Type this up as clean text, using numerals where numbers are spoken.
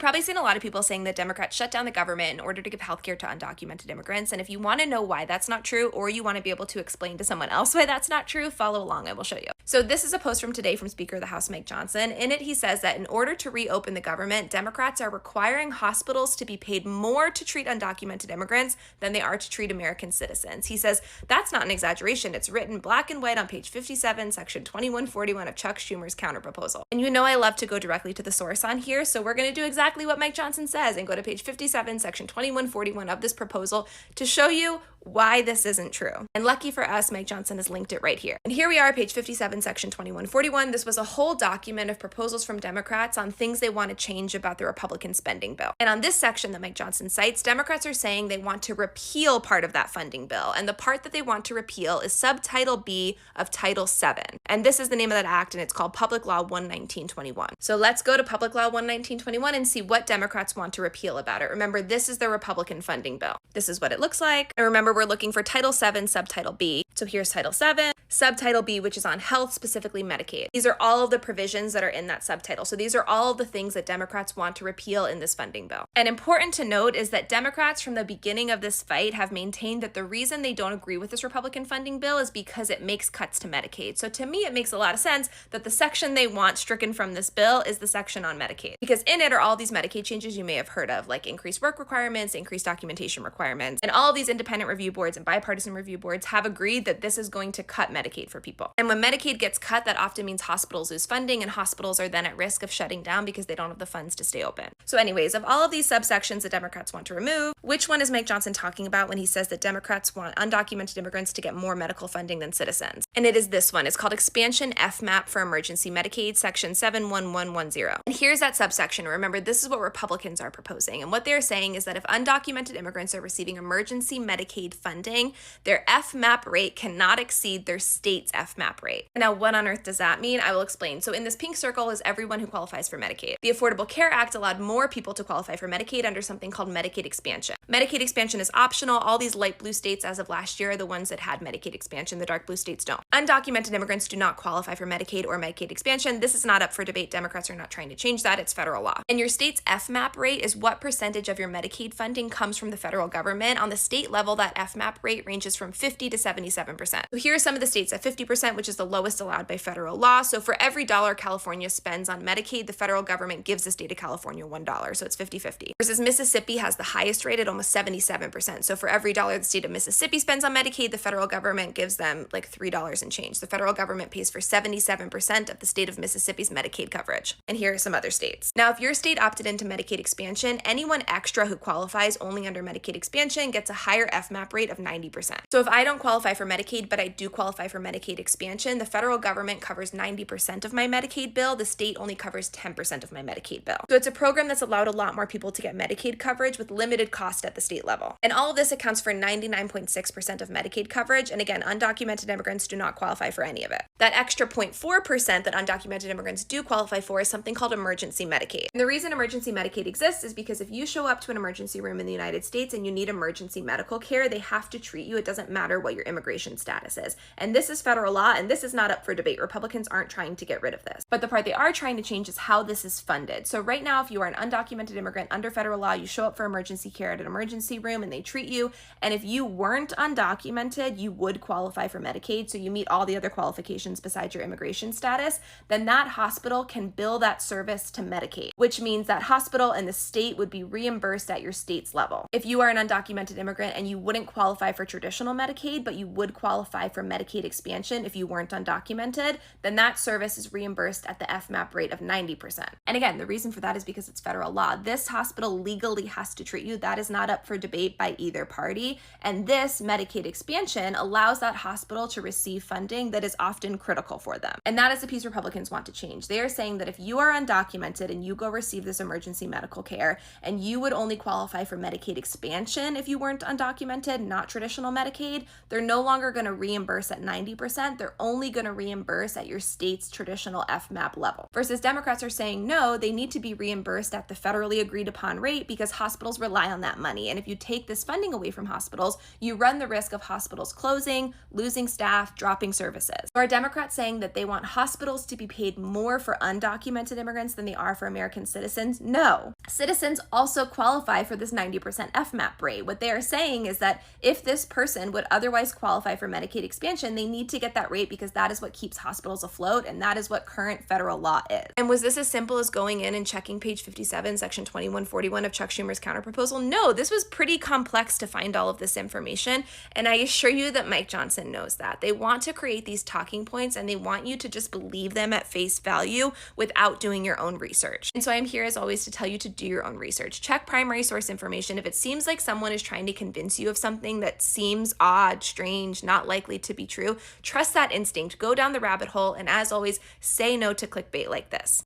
Probably seen a lot of people saying that Democrats shut down the government in order to give healthcare to undocumented immigrants. And if you want to know why that's not true, or you want to be able to explain to someone else why that's not true, follow along. I will show you. So this is a post from today from Speaker of the House Mike Johnson. In it, he says that in order to reopen the government, Democrats are requiring hospitals to be paid more to treat undocumented immigrants than they are to treat American citizens. He says that's not an exaggeration. It's written black and white on page 57, section 2141 of Chuck Schumer's counterproposal. And you know I love to go directly to the source on here, so we're going to do exactly what Mike Johnson says and go to page 57, section 2141 of this proposal to show you why this isn't true. And lucky for us, Mike Johnson has linked it right here. And here we are, page 57, section 2141. This was a whole document of proposals from Democrats on things they want to change about the Republican spending bill. And on this section that Mike Johnson cites, Democrats are saying they want to repeal part of that funding bill. And the part that they want to repeal is subtitle B of Title VII. And this is the name of that act, and it's called Public Law 11921. So let's go to Public Law 11921 and see what Democrats want to repeal about it. Remember, this is the Republican funding bill. This is what it looks like. And remember, we're looking for Title VII, Subtitle B. So here's Title VII, Subtitle B, which is on health, specifically Medicaid. These are all of the provisions that are in that subtitle. So these are all of the things that Democrats want to repeal in this funding bill. And important to note is that Democrats from the beginning of this fight have maintained that the reason they don't agree with this Republican funding bill is because it makes cuts to Medicaid. So to me, it makes a lot of sense that the section they want stricken from this bill is the section on Medicaid, because in it are all these Medicaid changes you may have heard of, like increased work requirements, increased documentation requirements, and all of these independent review boards and bipartisan review boards have agreed that this is going to cut Medicaid for people. And when Medicaid gets cut, that often means hospitals lose funding, and hospitals are then at risk of shutting down because they don't have the funds to stay open. So anyways, of all of these subsections that Democrats want to remove, which one is Mike Johnson talking about when he says that Democrats want undocumented immigrants to get more medical funding than citizens? And it is this one. It's called Expansion FMAP for Emergency Medicaid, section 71110. And here's that subsection. Remember, this is what Republicans are proposing. And what they're saying is that if undocumented immigrants are receiving emergency Medicaid funding, their FMAP rate cannot exceed their state's FMAP rate. Now, what on earth does that mean? I will explain. So in this pink circle is everyone who qualifies for Medicaid. The Affordable Care Act allowed more people to qualify for Medicaid under something called Medicaid expansion. Medicaid expansion is optional. All these light blue states as of last year are the ones that had Medicaid expansion. The dark blue states don't. Undocumented immigrants do not qualify for Medicaid or Medicaid expansion. This is not up for debate. Democrats are not trying to change that. It's federal law. And your state's FMAP rate is what percentage of your Medicaid funding comes from the federal government. On the state level, that FMAP rate ranges from 50 to 77%. So here are some of the states at 50%, which is the lowest allowed by federal law. So for every dollar California spends on Medicaid, the federal government gives the state of California $1. So it's 50-50. Versus Mississippi has the highest rate at almost 77%. So for every dollar the state of Mississippi spends on Medicaid, the federal government gives them like $3 and change. The federal government pays for 77% of the state of Mississippi's Medicaid coverage. And here are some other states. Now, if your state opted into Medicaid expansion, anyone extra who qualifies only under Medicaid expansion gets a higher FMAP rate of 90%. So if I don't qualify for Medicaid, but I do qualify for Medicaid expansion, the federal government covers 90% of my Medicaid bill. The state only covers 10% of my Medicaid bill. So it's a program that's allowed a lot more people to get Medicaid coverage with limited cost at the state level. And all of this accounts for 99.6% of Medicaid coverage. And again, undocumented immigrants do not qualify for any of it. That extra 0.4% that undocumented immigrants do qualify for is something called emergency Medicaid. And the reason emergency Medicaid exists is because if you show up to an emergency room in the United States and you need emergency medical care, they have to treat you. It doesn't matter what your immigration status is. And this is federal law, and this is not up for debate. Republicans aren't trying to get rid of this. But the part they are trying to change is how this is funded. So right now, if you are an undocumented immigrant under federal law, you show up for emergency care at an emergency room and they treat you. And if you weren't undocumented, you would qualify for Medicaid. So you meet all the other qualifications besides your immigration status. Then that hospital can bill that service to Medicaid, which means that hospital and the state would be reimbursed at your state's level. If you are an undocumented immigrant and you wouldn't qualify for traditional Medicaid, but you would qualify for Medicaid expansion if you weren't undocumented, then that service is reimbursed at the FMAP rate of 90%. And again, the reason for that is because it's federal law. This hospital legally has to treat you. That is not up for debate by either party. And this Medicaid expansion allows that hospital to receive funding that is often critical for them. And that is the piece Republicans want to change. They are saying that if you are undocumented and you go receive this emergency medical care, and you would only qualify for Medicaid expansion if you weren't undocumented, not traditional Medicaid, they're no longer going to reimburse at 90%. They're only going to reimburse at your state's traditional FMAP level. Versus Democrats are saying, no, they need to be reimbursed at the federally agreed upon rate because hospitals rely on that money. money. And if you take this funding away from hospitals, you run the risk of hospitals closing, losing staff, dropping services. So are Democrats saying that they want hospitals to be paid more for undocumented immigrants than they are for American citizens? No. Citizens also qualify for this 90% FMAP rate. What they are saying is that if this person would otherwise qualify for Medicaid expansion, they need to get that rate because that is what keeps hospitals afloat, and that is what current federal law is. And was this as simple as going in and checking page 57, section 2141 of Chuck Schumer's counterproposal? No, this was pretty complex to find all of this information, and I assure you that Mike Johnson knows that. They want to create these talking points, and they want you to just believe them at face value without doing your own research. And so I'm here as always to tell you to do your own research. Check primary source information. If it seems like someone is trying to convince you of something that seems odd, strange, not likely to be true, trust that instinct, go down the rabbit hole, and as always, say no to clickbait like this.